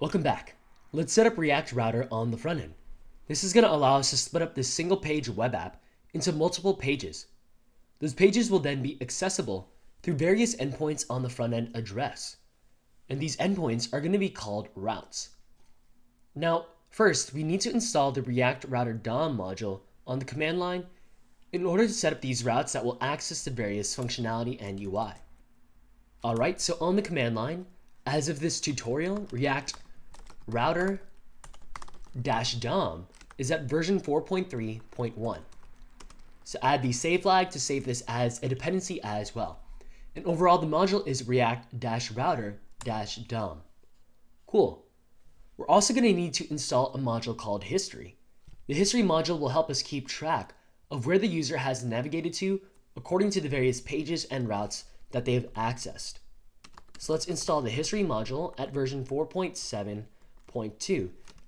Welcome back. Let's set up React Router on the front end. This is going to allow us to split up this single page web app into multiple pages. Those pages will then be accessible through various endpoints on the front end address. And these endpoints are going to be called routes. Now, first, we need to install the React Router DOM module on the command line in order to set up these routes that will access the various functionality and UI. Alright, so on the command line, as of this tutorial, React Router-DOM is at version 4.3.1. So add the save flag to save this as a dependency as well. And overall, the module is React-Router-DOM. Cool. We're also going to need to install a module called History. The History module will help us keep track of where the user has navigated to according to the various pages and routes that they've accessed. So let's install the History module at version 4.7.2.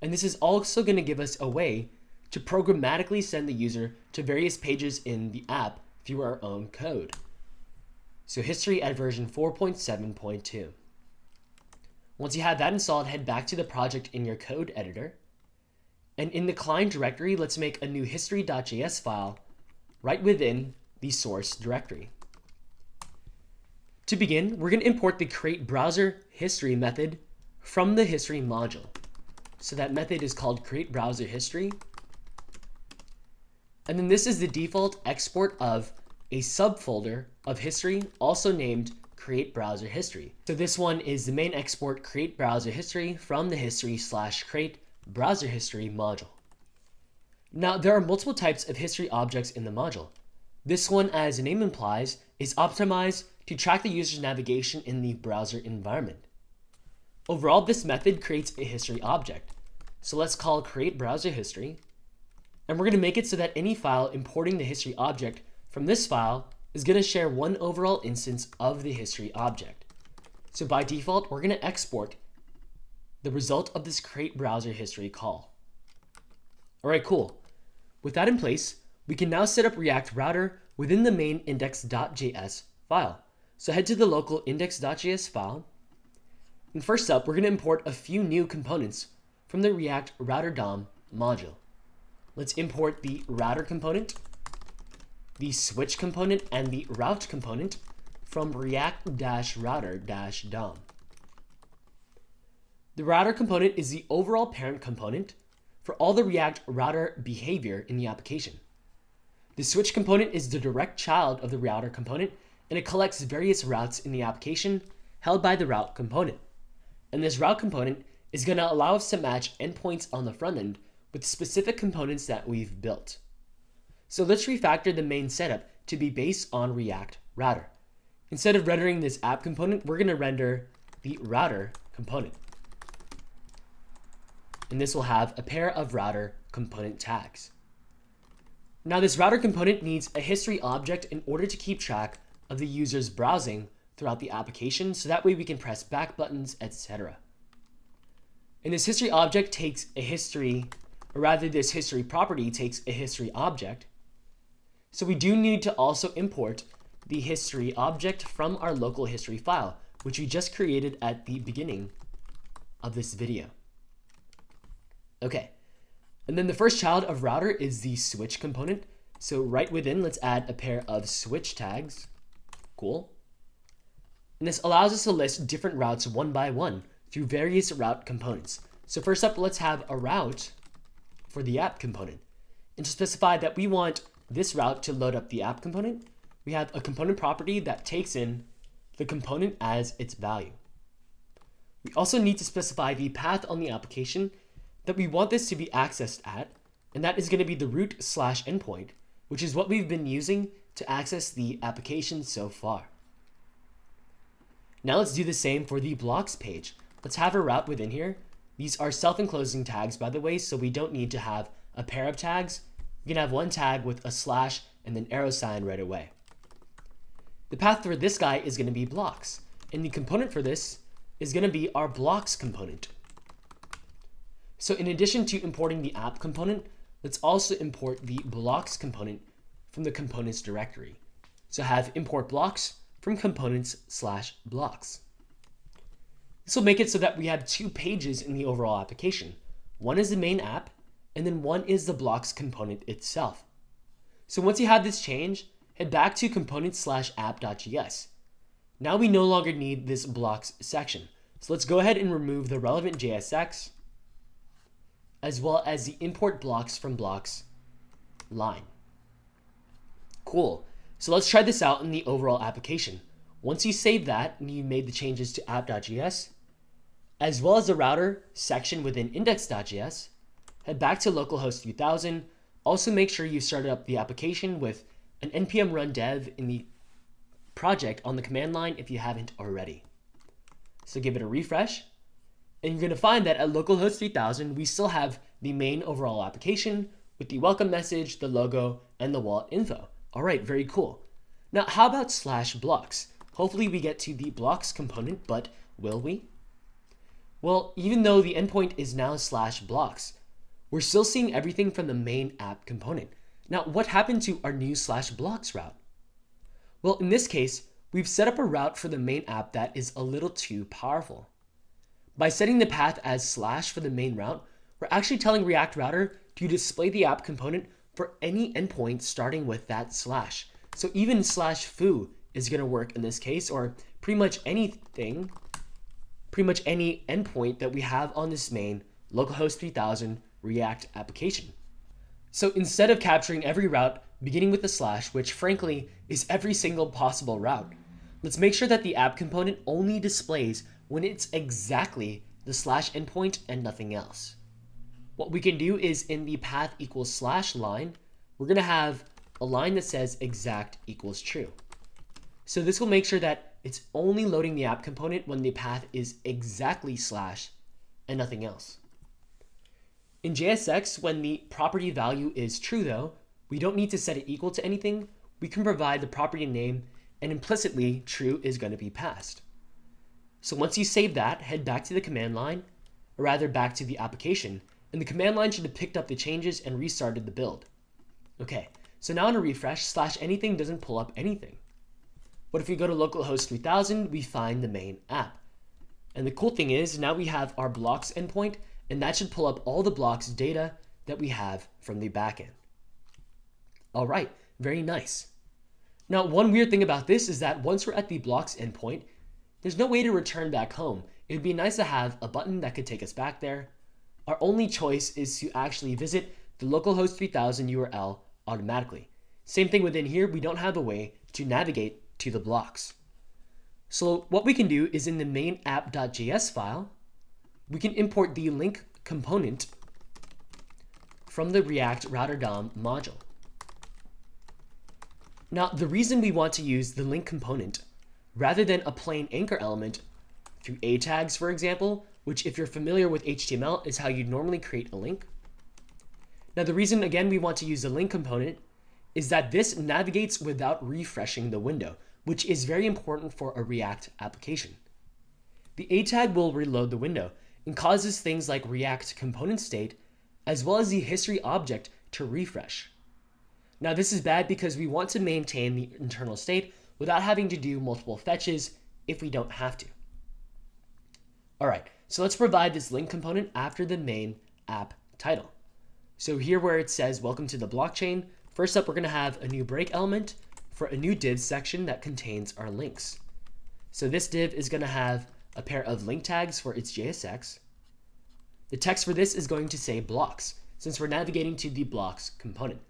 And this is also going to give us a way to programmatically send the user to various pages in the app through our own code. So History at version 4.7.2. Once you have that installed, head back to the project in your code editor. And in the client directory, let's make a new history.js file right within the source directory. To begin, we're going to import the create browser history method from the history module. So that method is called create browser history. And then this is the default export of a subfolder of history, also named create browser history. So this one is the main export create browser history from the history/create browser history module. Now there are multiple types of history objects in the module. This one, as the name implies, is optimized to track the user's navigation in the browser environment. Overall, this method creates a history object. So let's call create browser history. And we're going to make it so that any file importing the history object from this file is going to share one overall instance of the history object. So by default, we're going to export the result of this create browser history call. All right, cool. With that in place, we can now set up React Router within the main index.js file. So head to the local index.js file. And first up, we're going to import a few new components from the React Router DOM module. Let's import the router component, the switch component, and the route component from React-Router-DOM. The router component is the overall parent component for all the React Router behavior in the application. The switch component is the direct child of the router component, and it collects various routes in the application held by the route component. And this route component is going to allow us to match endpoints on the front end with specific components that we've built. So let's refactor the main setup to be based on React Router. Instead of rendering this app component, we're going to render the router component. And this will have a pair of router component tags. Now this router component needs a history object in order to keep track of the user's browsing throughout the application, so that way we can press back buttons, etc. And this history object takes a history, or rather this history property takes a history object. So we do need to also import the history object from our local history file, which we just created at the beginning of this video. Okay, and then the first child of router is the switch component. So right within, let's add a pair of switch tags. Cool. And this allows us to list different routes one by one through various route components. So first up, let's have a route for the app component. And to specify that we want this route to load up the app component, we have a component property that takes in the component as its value. We also need to specify the path on the application that we want this to be accessed at, and that is going to be the root/endpoint, which is what we've been using to access the application so far. Now let's do the same for the blocks page. Let's have a route within here. These are self-enclosing tags, by the way, so we don't need to have a pair of tags. We can have one tag with a slash and then arrow sign right away. The path for this guy is going to be blocks, and the component for this is going to be our blocks component. So in addition to importing the app component, let's also import the blocks component from the components directory. So have import blocks from components/blocks. This will make it so that we have two pages in the overall application. One is the main app, and then one is the blocks component itself. So once you have this change, head back to component/app.js. Now we no longer need this blocks section. So let's go ahead and remove the relevant JSX, as well as the import blocks from blocks line. Cool. So let's try this out in the overall application. Once you save that and you made the changes to app.js, as well as the router section within index.js, head back to localhost 3000. Also make sure you started up the application with an npm run dev in the project on the command line if you haven't already. So give it a refresh, and you're going to find that at localhost 3000, we still have the main overall application with the welcome message, the logo, and the wallet info. All right, very cool. Now, how about /blocks? Hopefully we get to the blocks component, but will we? Well, even though the endpoint is now /blocks, we're still seeing everything from the main app component. Now, what happened to our new /blocks route? Well, in this case, we've set up a route for the main app that is a little too powerful. By setting the path as / for the main route, we're actually telling React Router to display the app component for any endpoint starting with that /. So even /foo is going to work in this case, or pretty much any endpoint that we have on this main localhost 3000 React application. So instead of capturing every route beginning with the /, which frankly is every single possible route, let's make sure that the app component only displays when it's exactly the / endpoint and nothing else. What we can do is in the path equals / line, we're going to have a line that says exact equals true. So this will make sure that it's only loading the app component when the path is exactly / and nothing else. In JSX, when the property value is true though, we don't need to set it equal to anything. We can provide the property name, and implicitly true is going to be passed. So once you save that, head back to the command line, or rather back to the application, and the command line should have picked up the changes and restarted the build. Okay, so now on a refresh, /anything doesn't pull up anything. But if we go to localhost 3000, we find the main app. And the cool thing is now we have our blocks endpoint, and that should pull up all the blocks data that we have from the backend. All right, very nice. Now, one weird thing about this is that once we're at the blocks endpoint, there's no way to return back home. It would be nice to have a button that could take us back there. Our only choice is to actually visit the localhost 3000 URL automatically. Same thing within here, we don't have a way to navigate to the blocks. So what we can do is in the main app.js file, we can import the link component from the React Router DOM module. Now, the reason we want to use the link component rather than a plain anchor element through A tags, for example, which if you're familiar with HTML is how you'd normally create a link. Now, the reason, again, we want to use the link component is that this navigates without refreshing the window, which is very important for a React application. The A tag will reload the window and causes things like React component state, as well as the history object to refresh. Now, this is bad because we want to maintain the internal state without having to do multiple fetches if we don't have to. All right, so let's provide this link component after the main app title. So here where it says, welcome to the blockchain, first up, we're gonna have a new break element for a new div section that contains our links. So this div is gonna have a pair of link tags for its JSX. The text for this is going to say blocks, since we're navigating to the blocks component.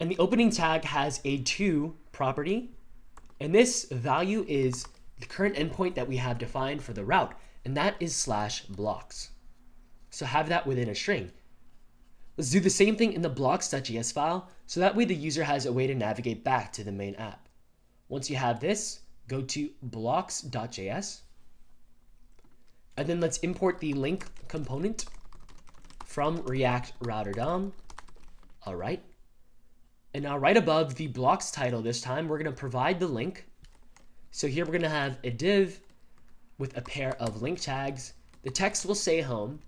And the opening tag has a to property, and this value is the current endpoint that we have defined for the route, and that is /blocks. So have that within a string. Let's do the same thing in the blocks.js file, so that way the user has a way to navigate back to the main app. Once you have this, go to blocks.js, and then let's import the link component from React Router DOM. All right. And now right above the blocks title this time, we're going to provide the link. So here we're going to have a div with a pair of link tags. The text will say home,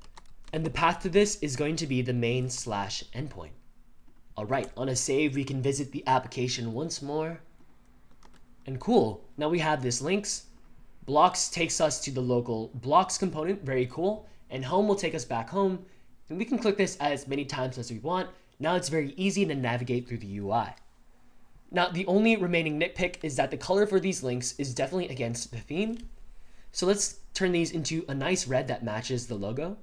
and the path to this is going to be the main /endpoint. All right, on a save, we can visit the application once more. And cool, now we have this links, Blocks takes us to the local blocks component, very cool, and home will take us back home, and we can click this as many times as we want. Now it's very easy to navigate through the UI. Now the only remaining nitpick is that the color for these links is definitely against the theme. So let's turn these into a nice red that matches the logo.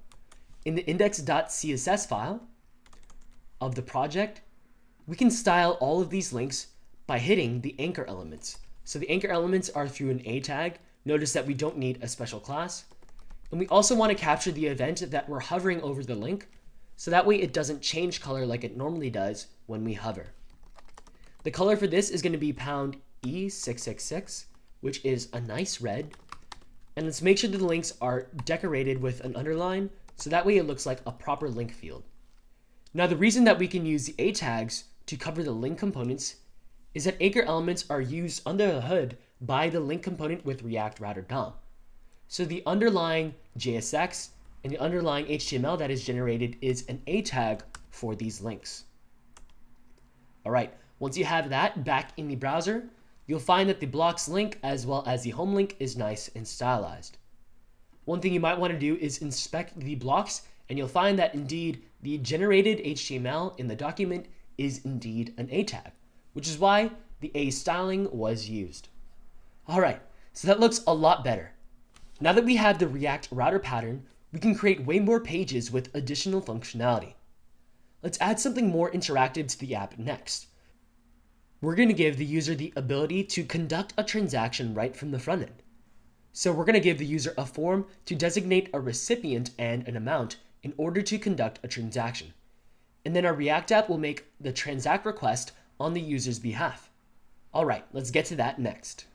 In the index.css file of the project, we can style all of these links by hitting the anchor elements. So the anchor elements are through an A tag. Notice that we don't need a special class. And we also want to capture the event that we're hovering over the link, so that way it doesn't change color like it normally does when we hover. The color for this is going to be pound E666, which is a nice red. And let's make sure that the links are decorated with an underline, so that way it looks like a proper link field. Now the reason that we can use the A tags to cover the link components is that anchor elements are used under the hood by the link component with React Router DOM. So the underlying JSX and the underlying HTML that is generated is an A tag for these links. All right, once you have that back in the browser, you'll find that the blocks link as well as the home link is nice and stylized. One thing you might want to do is inspect the blocks, and you'll find that indeed the generated HTML in the document is indeed an A tag, which is why the A styling was used. All right, so that looks a lot better. Now that we have the React Router pattern, we can create way more pages with additional functionality. Let's add something more interactive to the app next. We're going to give the user the ability to conduct a transaction right from the front end. So we're going to give the user a form to designate a recipient and an amount in order to conduct a transaction. And then our React app will make the transact request on the user's behalf. All right, let's get to that next.